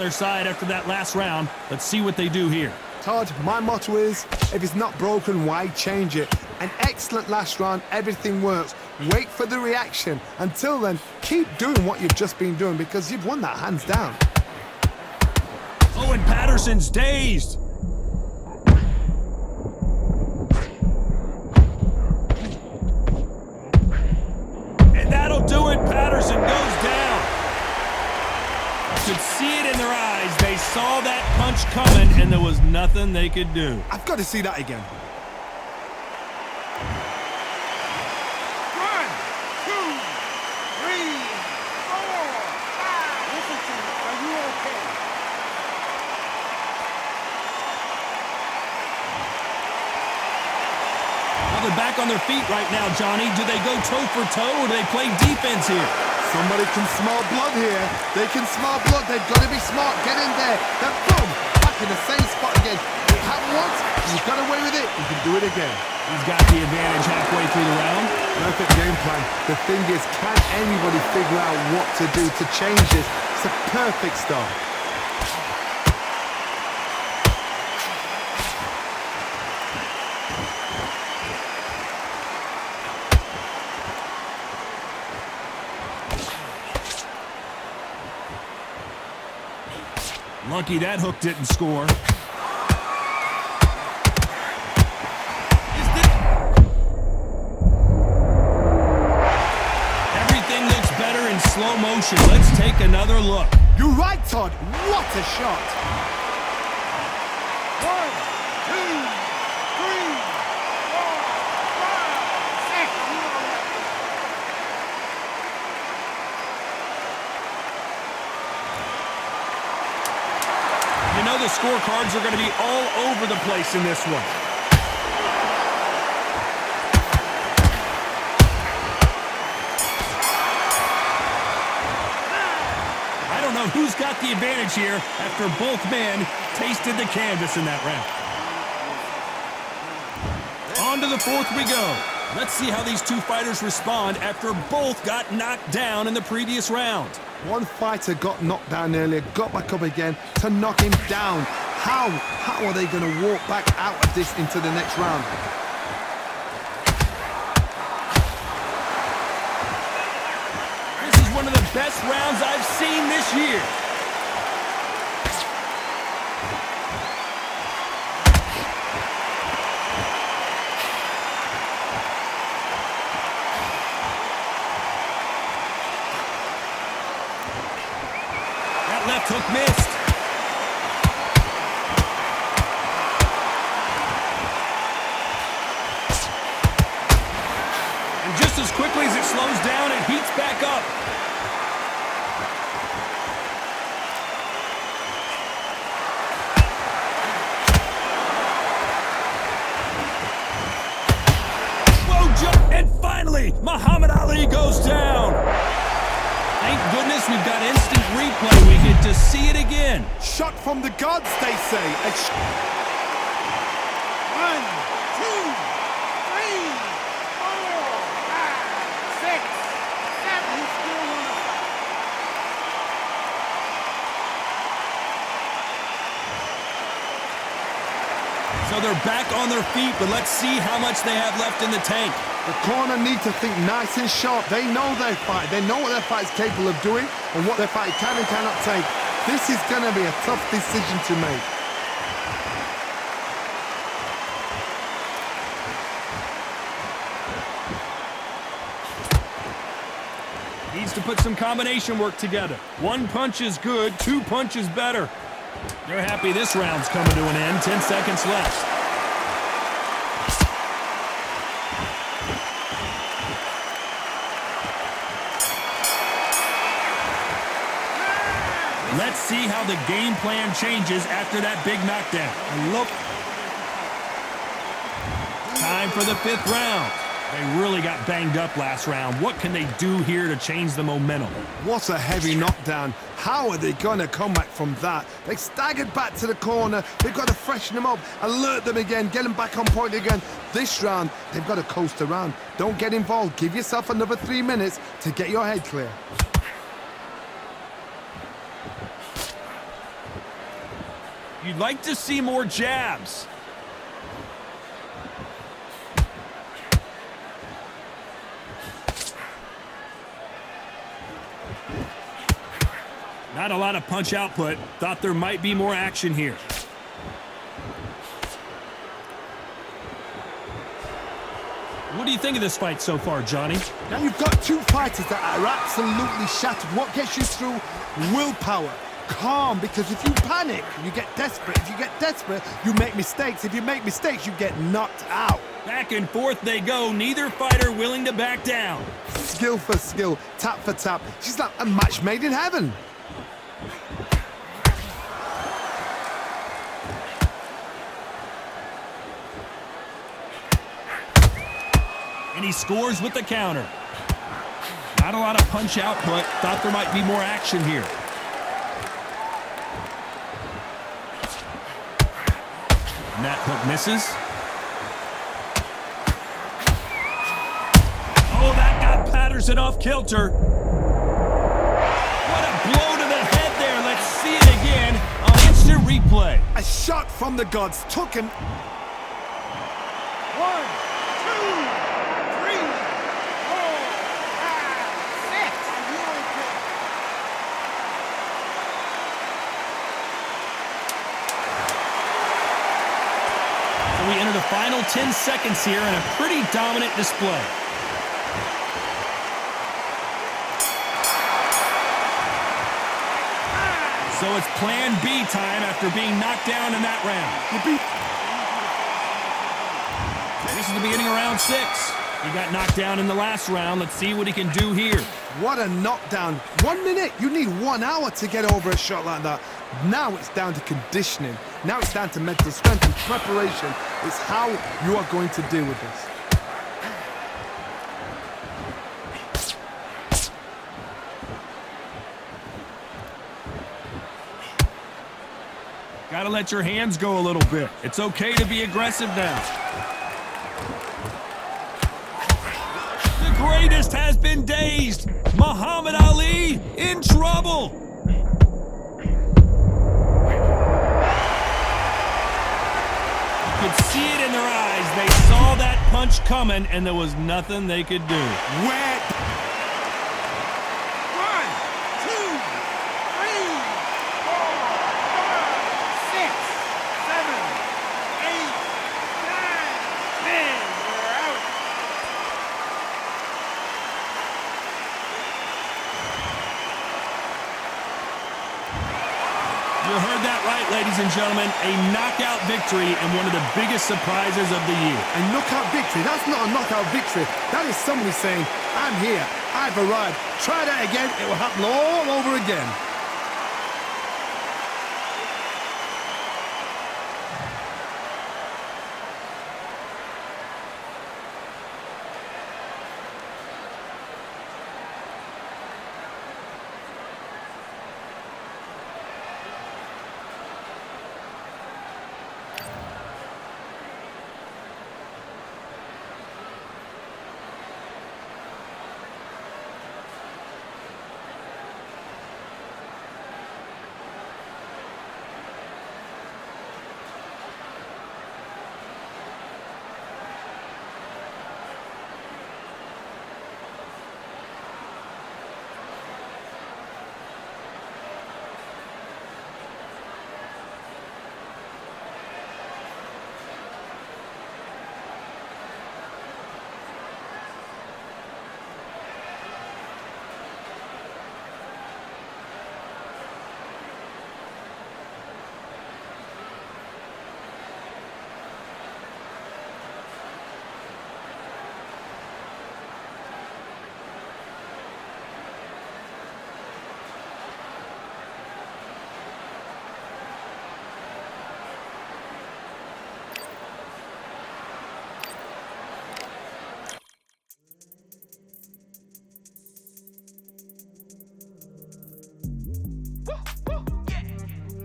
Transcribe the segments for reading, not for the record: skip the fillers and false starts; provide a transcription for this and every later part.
their side after that last round. Let's see what they do here. Todd, my motto is, if it's not broken, why change it? An excellent last round, everything works. Wait for the reaction. Until then, keep doing what you've just been doing because you've won that hands down. Oh, and Patterson's dazed. And that'll do it. Patterson goes down. You could see it in their eyes. They saw that punch coming, and there was nothing they could do. I've got to see that again. 1, 2, 3, 4, 5. Listen to me. Are you okay? Well, they're back on their feet right now, Johnny. Do they go toe for toe, or do they play defense here? Somebody can smell blood here. They can smell blood. They've got to be smart. Get in there. Then boom, back in the same spot again. It happened once. You've got away with it. You can do it again. He's got the advantage halfway through the round. Perfect game plan. The thing is, can anybody figure out what to do to change this? It's a perfect start. Lucky that hook didn't score. Everything looks better in slow motion. Let's take another look. You're right, Todd. What a shot. 1, 2, 3, 4, 5, 6. You know the scorecards are going to be all over the place in this one. I don't know who's got the advantage here after both men tasted the canvas in that round. On to the fourth we go. Let's see how these two fighters respond after both got knocked down in the previous round. One fighter got knocked down earlier, got back up again to knock him down. How are they going to walk back out of this into the next round? This is one of the best rounds I've seen this year. That left hook missed. And just as quickly as it slows down, it heats back up. Whoa, jump! And finally, Muhammad Ali goes down. Thank goodness we've got instant replay. We get to see it again. Shot from the gods, they say. 1, 2, 3, 4, 5, 6, 7. He's still on the fight. So they're back on their feet, but let's see how much they have left in the tank. The corner need to think nice and sharp. They know their fight. They know what their fight is capable of doing and what their fight can and cannot take. This is going to be a tough decision to make. Needs to put some combination work together. One punch is good, two punches better. They're happy this round's coming to an end. 10 seconds left. Let's see how the game plan changes after that big knockdown. Look, Time for the fifth round. They really got banged up last round. What can they do here to change the momentum? what a heavy knockdown. How are they going to come back from that? They staggered back to the corner. They've got to freshen them up, alert them again, get them back on point again. This round, they've got to coast around. Don't get involved. Give yourself another 3 minutes to get your head clear. You'd like to see more jabs. Not a lot of punch output. Thought there might be more action here. What do you think of this fight so far, Johnny? Now you've got two fighters that are absolutely shattered. What gets you through? Willpower. Calm, because if you panic, you get desperate. If you get desperate, you make mistakes. If you make mistakes, you get knocked out. Back and forth they go, neither fighter willing to back down. Skill for skill, tap for tap. She's like a match made in heaven. And he scores with the counter. Not a lot of punch output. Thought there might be more action here. And that hook misses. Oh, that got Patterson off kilter. What a blow to the head there. Let's see it again on instant replay. A shot from the gods took him. 1, 2, 3, 4, 5, 6. Are you okay? So we enter the final 10 seconds here in a pretty dominant display. So it's plan B time after being knocked down in that round. This is the beginning of round 6. He got knocked down in the last round. Let's see what he can do here. What a knockdown. 1 minute. You need 1 hour to get over a shot like that. Now it's down to conditioning. Now it's down to mental strength and preparation. It's how you are going to deal with this. Gotta let your hands go a little bit. It's okay to be aggressive now. The greatest has been dazed. Muhammad Ali in trouble. You could see it in their eyes. They saw that punch coming, and there was nothing they could do. Where? 1, 2, 3, 4, 5, 6, 7, 8, 9, 10. We're out. You heard that right, ladies and gentlemen. A knockout victory and one of the biggest surprises of the year. A knockout victory? That's not a knockout victory. That is somebody saying, I'm here, I've arrived. Try that again, it will happen all over again.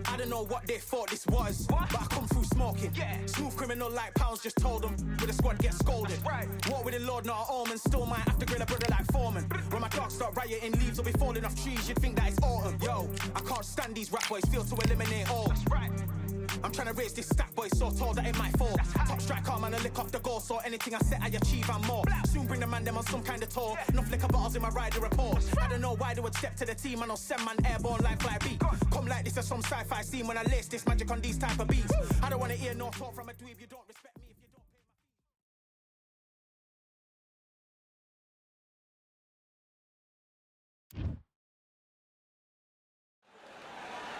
I don't know what they thought this was, but I come through smoking. Smooth criminal like pounds, just told them with a squad get scolded. Walk with the Lord, not an almond. Still might have to grill a brother like Foreman. When my dogs start rioting, leaves will be falling off trees. You'd think that it's autumn. Yo, I can't stand these rap boys, feel to eliminate all. I'm trying to raise this stat, boy, so tall that it might fall. Top striker, man, I lick off the goal, so anything I set, I achieve and more. Soon bring the man them on some kind of tour. Enough liquor bottles in my rider report. I don't know why they would step to the team, and I'll send man airborne like fly beat. Come like this as some sci-fi scene when I lace this magic on these type of beats. I don't want to hear no talk from a dweeb, you don't respect me if you don't pay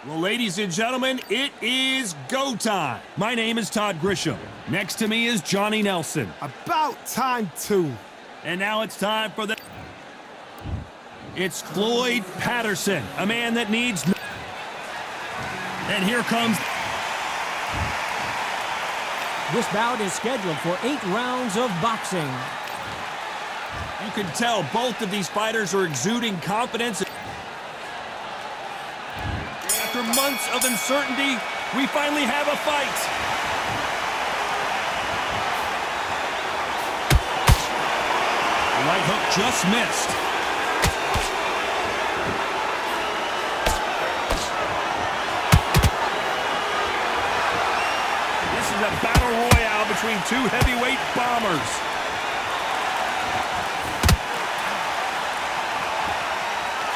my... Well, ladies and gentlemen, it is go time. My name is Todd Grisham. Next to me is Johnny Nelson. About time too. And now it's time for the... It's Floyd Patterson, a man that needs... And here comes... This bout is scheduled for 8 rounds of boxing. You can tell both of these fighters are exuding confidence. After months of uncertainty, we finally have a fight. The right hook just missed. This is a battle royale between two heavyweight bombers.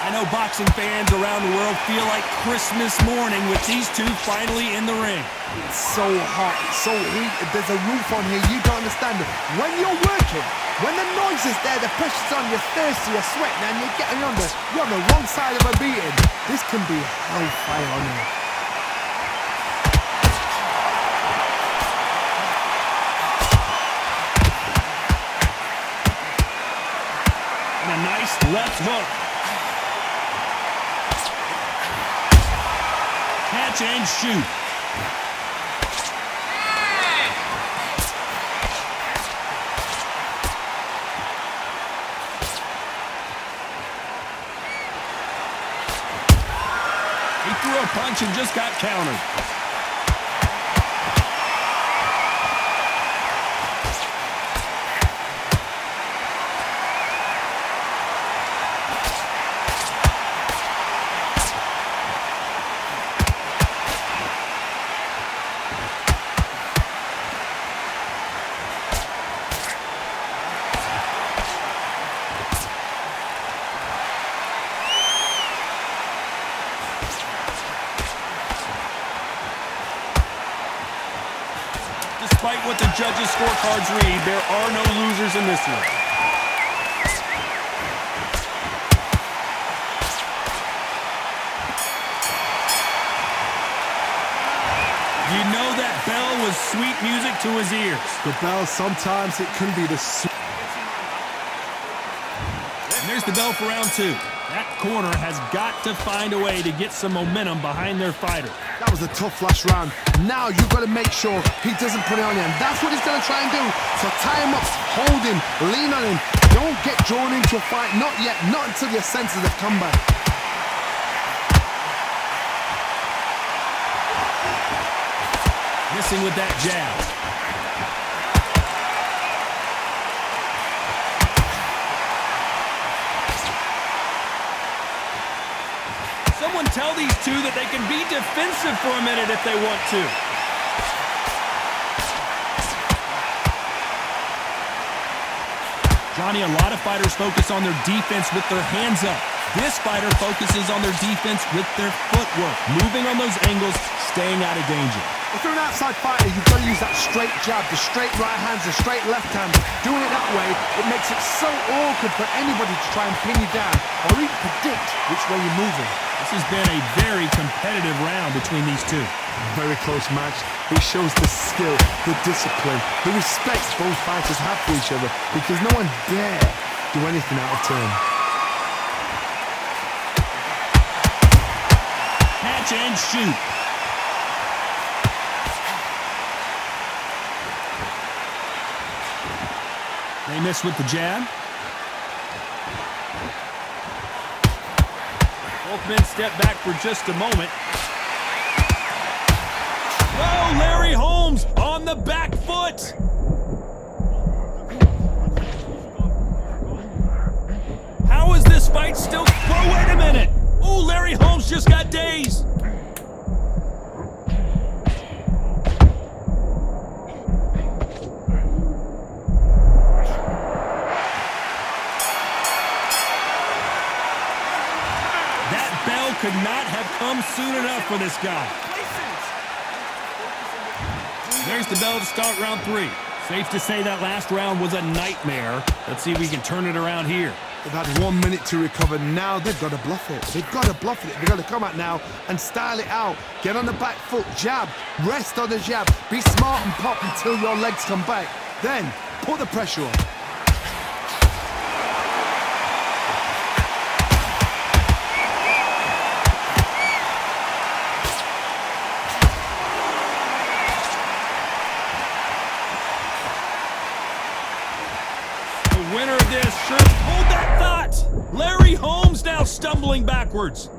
I know boxing fans around the world feel like Christmas morning with these two finally in the ring. It's so hot, it's so heated, there's a roof on here, you don't understand it. When you're working, when the noise is there, the pressure's on, you're thirsty, you're sweating, and you're getting you're on the wrong side of a beating. This can be hellfire on here. And a nice left hook. Catch and shoot. He threw a punch and just got countered. Despite what the judges' scorecards read, there are no losers in this one. You know that bell was sweet music to his ears. The bell, sometimes it can be the... And there's the bell for round 2. That corner has got to find a way to get some momentum behind their fighter. That was a tough last round. Now you've got to make sure he doesn't put it on you. And that's what he's going to try and do. So tie him up, hold him, lean on him. Don't get drawn into a fight. Not yet. Not until your senses have come back. Missing with that jab. Someone tell these two that they can be defensive for a minute if they want to. Johnny, a lot of fighters focus on their defense with their hands up. This fighter focuses on their defense with their footwork, moving on those angles, staying out of danger. If you're an outside fighter, you've got to use that straight jab, the straight right hands, the straight left hand. Doing it that way, it makes it so awkward for anybody to try and pin you down or even predict which way you're moving. This has been a very competitive round between these two. Very close match. It shows the skill, the discipline, the respect both fighters have for each other because no one dare do anything out of turn. Catch and shoot. They miss with the jab. Both men step back for just a moment. Whoa, Larry Holmes on the back foot. How is this fight still... Whoa, wait a minute. Ooh, Larry Holmes just got dazed. for this guy. There's the bell to start round 3. Safe to say that last round was a nightmare. Let's see if we can turn it around here. They've had 1 minute to recover. Now they've got to bluff it. They've got to bluff it. They've got to come out now and style it out. Get on the back foot, jab, rest on the jab. Be smart and pop until your legs come back. Then put the pressure on. Winner of this, sure. Hold that thought. Larry Holmes now stumbling backwards.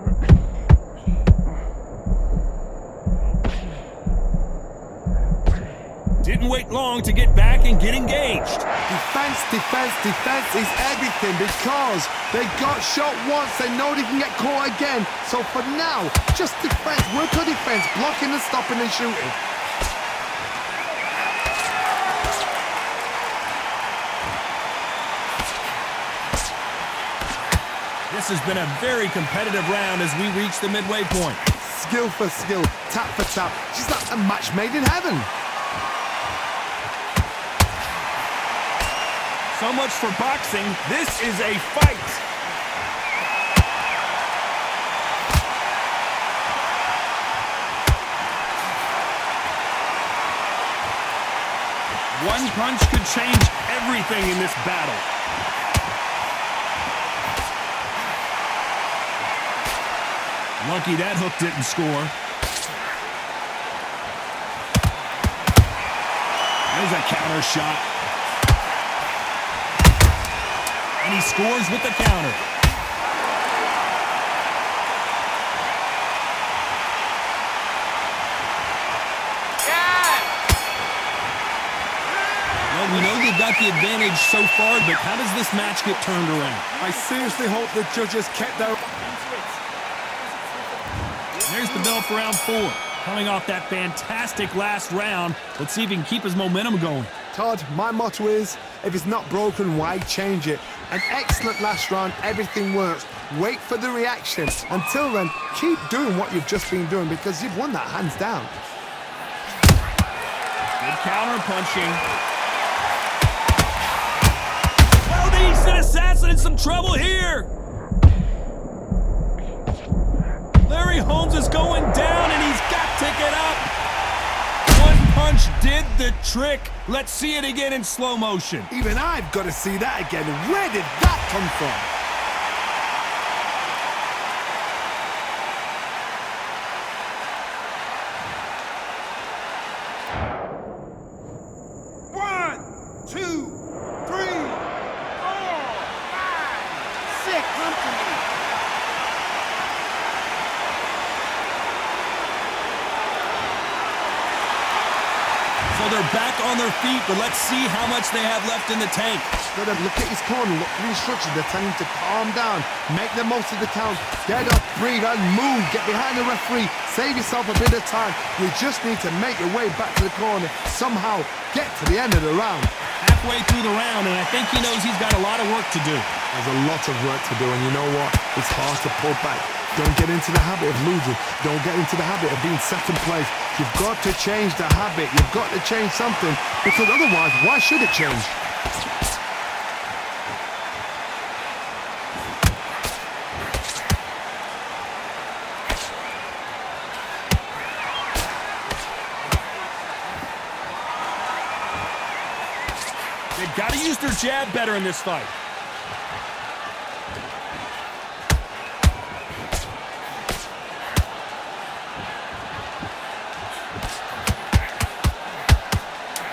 Didn't wait long to get back and get engaged. Defense, defense, defense is everything because they got shot once. They know they can get caught again. So for now, just defense. Work on defense, blocking and stopping and shooting. This has been a very competitive round as we reach the midway point. Skill for skill, tap for tap. She's like a match made in heaven. So much for boxing. This is a fight. One punch could change everything in this battle. Lucky that hook didn't score. There's a counter shot. And he scores with the counter. Well, we know you've got the advantage so far, but how does this match get turned around? I seriously hope the judges kept their... There's the bell for round 4. Coming off that fantastic last round, let's see if he can keep his momentum going. Todd, my motto is, if it's not broken, why change it? An excellent last round, everything works. Wait for the reaction. Until then, keep doing what you've just been doing because you've won that hands down. Good counter punching. Well, the Easton Assassin in some trouble here. Larry Holmes is going down, and he's got to get up. One punch did the trick. Let's see it again in slow motion. Even I've got to see that again. Where did that come from? So they're back on their feet, but let's see how much they have left in the tank. Let him look at his corner, look for the instructions. They're telling him to calm down, make the most of the count, get up, breathe, and move. Get behind the referee, save yourself a bit of time. You just need to make your way back to the corner. Somehow get to the end of the round. Halfway through the round, and I think he knows he's got a lot of work to do. There's a lot of work to do, and you know what? It's hard to pull back. Don't get into the habit of losing. Don't get into the habit of being second place. You've got to change the habit. You've got to change something, because otherwise, why should it change? They've got to use their jab better in this fight.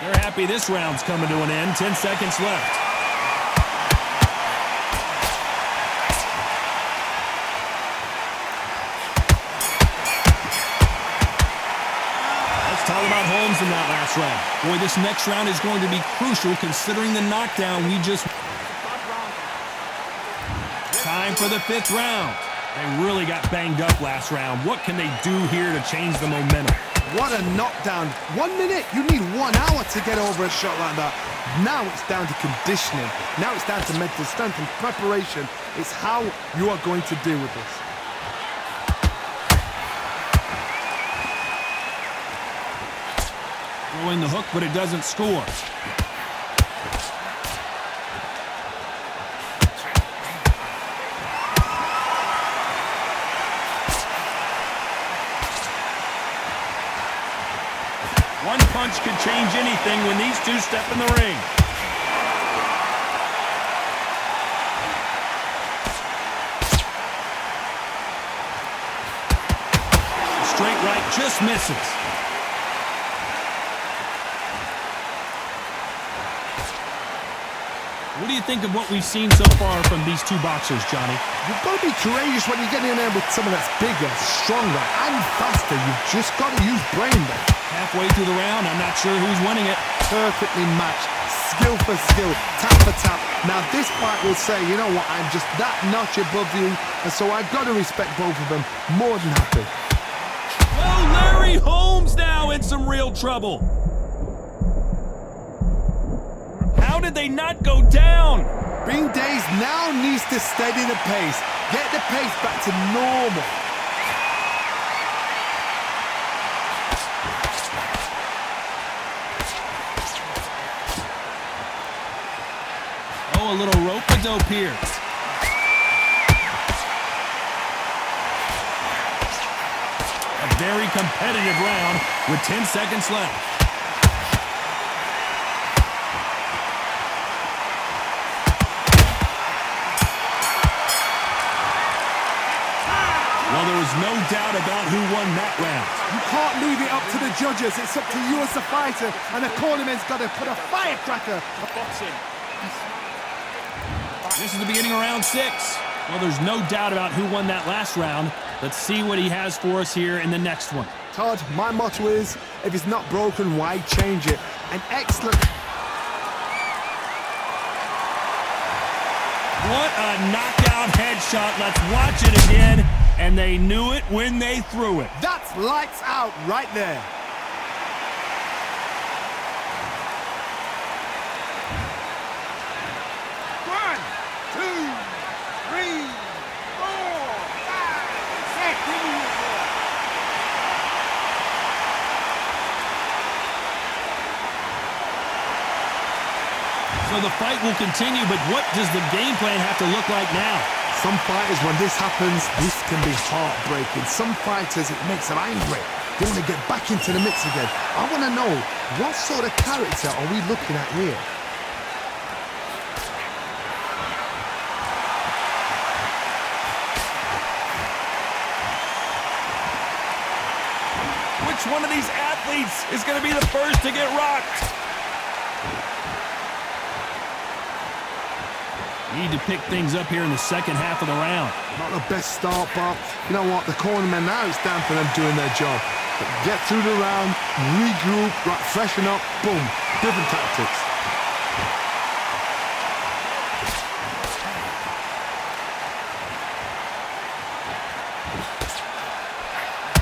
They're happy this round's coming to an end. 10 seconds left. Let's talk about Holmes in that last round. Boy, this next round is going to be crucial considering the knockdown we just... Time for the 5th round. They really got banged up last round. What can they do here to change the momentum? What a knockdown. 1 minute. You need 1 hour to get over a shot like that. Now it's down to conditioning. Now it's down to mental strength and preparation. It's how you are going to deal with this. following the hook, but it doesn't score. One punch could change anything when these two step in the ring. Straight right just misses. What do you think of what we've seen so far from these two boxers, Johnny? You've got to be courageous when you get in there with someone that's bigger, stronger, and faster. You've just got to use brain there. Halfway through the round, I'm not sure who's winning it. Perfectly matched, skill for skill, tap for tap. Now this fight will say, you know what, I'm just that notch above you, and so I've got to respect both of them. More than happy. Oh, Larry Holmes now in some real trouble. How did they not go down? Bean Days now needs to steady the pace, get the pace back to normal. Oh, a little rope-a-dope here. A very competitive round with 10 seconds left. Well, there was no doubt about who won that round. You can't leave it up to the judges. It's up to you as the fighter, and the cornerman's got to put a firecracker. Boxing. This is the beginning of round 6. Well, there's no doubt about who won that last round. Let's see what he has for us here in the next one. Todd, my motto is, if it's not broken, why change it? An excellent... What a knockout headshot. Let's watch it again. And they knew it when they threw it. That's lights out right there. One, two, three, four, five, six. Give me your ball. So the fight will continue, but what does the game plan have to look like now? Some fighters, when this happens, this can be heartbreaking. Some fighters, it makes them angry. They want to get back into the mix again. I want to know, what sort of character are we looking at here? Which one of these athletes is going to be the first to get rocked? Need to pick things up here in the second half of the round. Not the best start, but you know what? The cornermen, now it's down for them doing their job. But get through the round, regroup, right, freshen up, boom. Different tactics.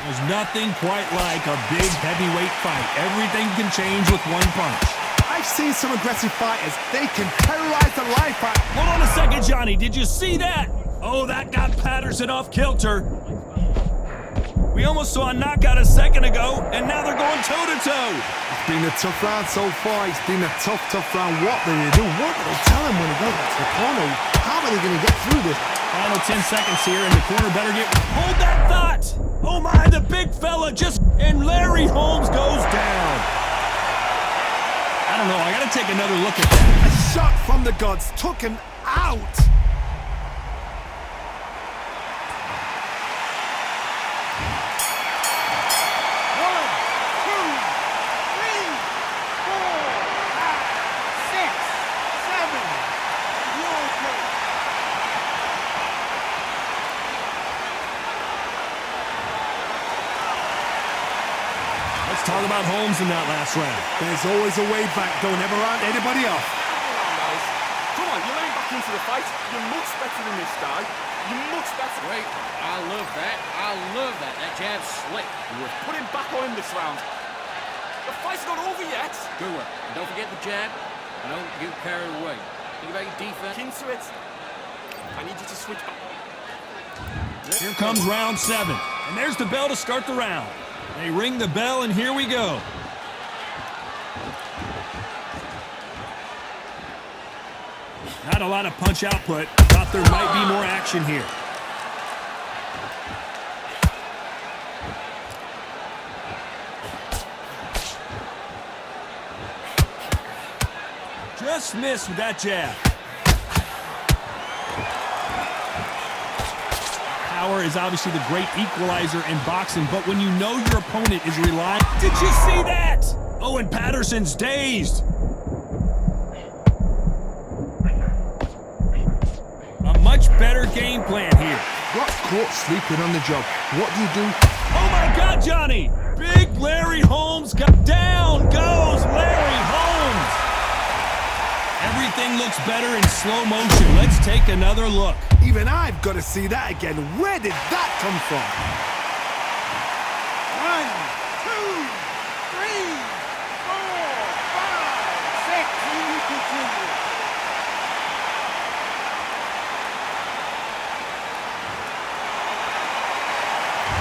There's nothing quite like a big heavyweight fight. Everything can change with one punch. I've seen some aggressive fighters. They can terrorize the life out. Hold on a second, Johnny. Did you see that? Oh, that got Patterson off kilter. We almost saw a knockout a second ago, and now they're going toe-to-toe. It's been a tough round so far. It's been a tough round. What do they do? What do they tell him when he goes back to the corner? How are they going to get through this? Final 10 seconds here, and the corner better get... Hold that thought! Oh, my, the big fella just... And Larry Holmes goes down. I don't know. I got to take another look at that. A shot from the gods took him out. One, two, three, four, five, six, seven. You're okay. Let's talk about Holmes in that last round. There's always a way back. Don't ever round anybody off. Come on, you're laying back into the fight. You're much better than this guy. You're much better. Great. I love that. I love that. That jab's slick. We're putting back on him this round. The fight's not over yet. Good work. And don't forget the jab. And don't get carried away. Think about your defense. Into it. I need you to switch back. Here comes round 7. And there's the bell to start the round. They ring the bell, and here we go. Not a lot of punch output. Thought there might be more action here. Just missed with that jab. Power is obviously the great equalizer in boxing, but when you know your opponent is relying... Did you see that? Oh, and Patterson's dazed. A much better game plan here. Got caught sleeping on the job. What do? Oh my God, Johnny! Big Larry Holmes got down goes Larry Holmes! Everything looks better in slow motion. Let's take another look. Even I've got to see that again. Where did that come from? 1, 2, 3, 4, 5, 6. And we continue.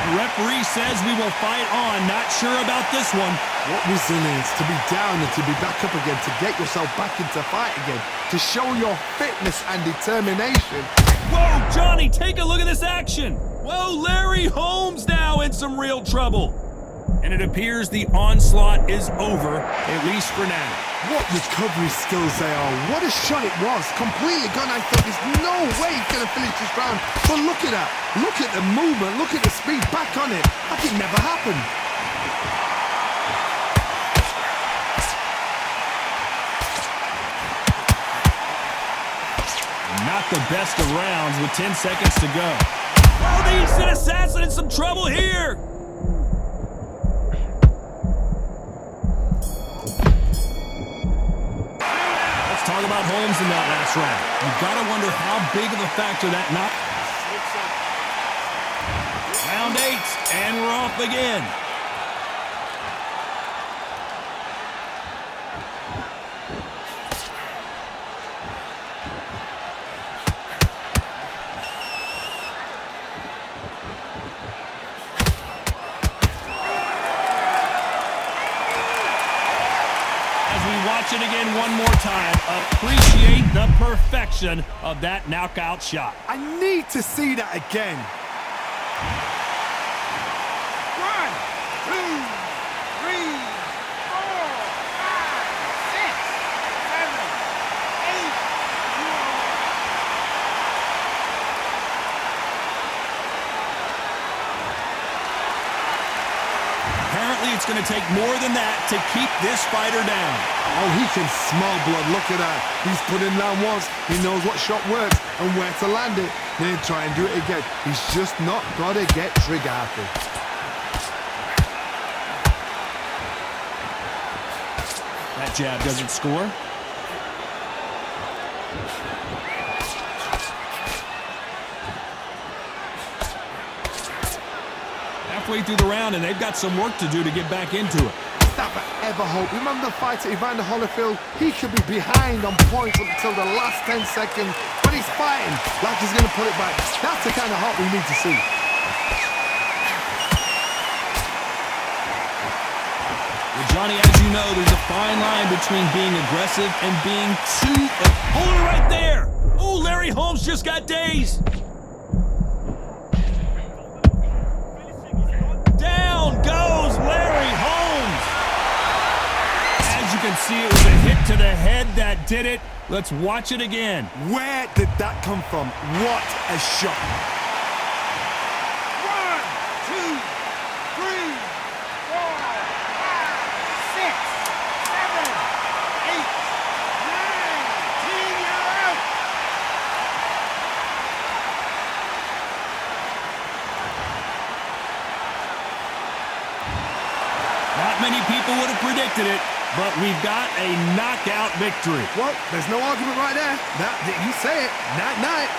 The referee says we will fight on. Not sure about this one. What resilience to be down and to be back up again, to get yourself back into fight again, to show your fitness and determination. Whoa, Johnny, take a look at this action. Whoa, Larry Holmes now in some real trouble. And it appears the onslaught is over, at least for now. What recovery skills they are. What a shot it was. Completely gone. I thought there's no way he's going to finish this round. But look at that. Look at the movement. Look at the speed. Back on it. Like it never happened. Not the best of rounds with 10 seconds to go. Oh, the instant assassin in some trouble here. Talk about Holmes in that last round. You've got to wonder how big of a factor that knock. Round 8, and we're off again. Watch it again one more time. Appreciate the perfection of that knockout shot. I need to see that again. 1, 2, 3, 4, 5, 6, 7, 8. Apparently, it's going to take more than that to keep this fighter down. Oh, he can smell blood. Look at that. He's put in down once. He knows what shot works and where to land it. Then try and do it again. He's just not got to get trigger happy. That jab doesn't score. Halfway through the round, and they've got some work to do to get back into it. Never ever hope. Remember the fighter Evander Holyfield? He could be behind on points up until the last 10 seconds, but he's fighting like he's going to put it back. That's the kind of heart we need to see. Well, Johnny, as you know, there's a fine line between being aggressive and being too... Hold it right there! Oh, Larry Holmes just got dazed. Down goes Larry Holmes. As you can see, it was a hit to the head that did it. Let's watch it again. Where did that come from? What a shot. 1, 2, 3, 4, 5, 6, 7, 8, 9, 10. You're out. Not many people would have predicted it, but we've got a knockout victory. Well, there's no argument right there. That, you say it. Night, night.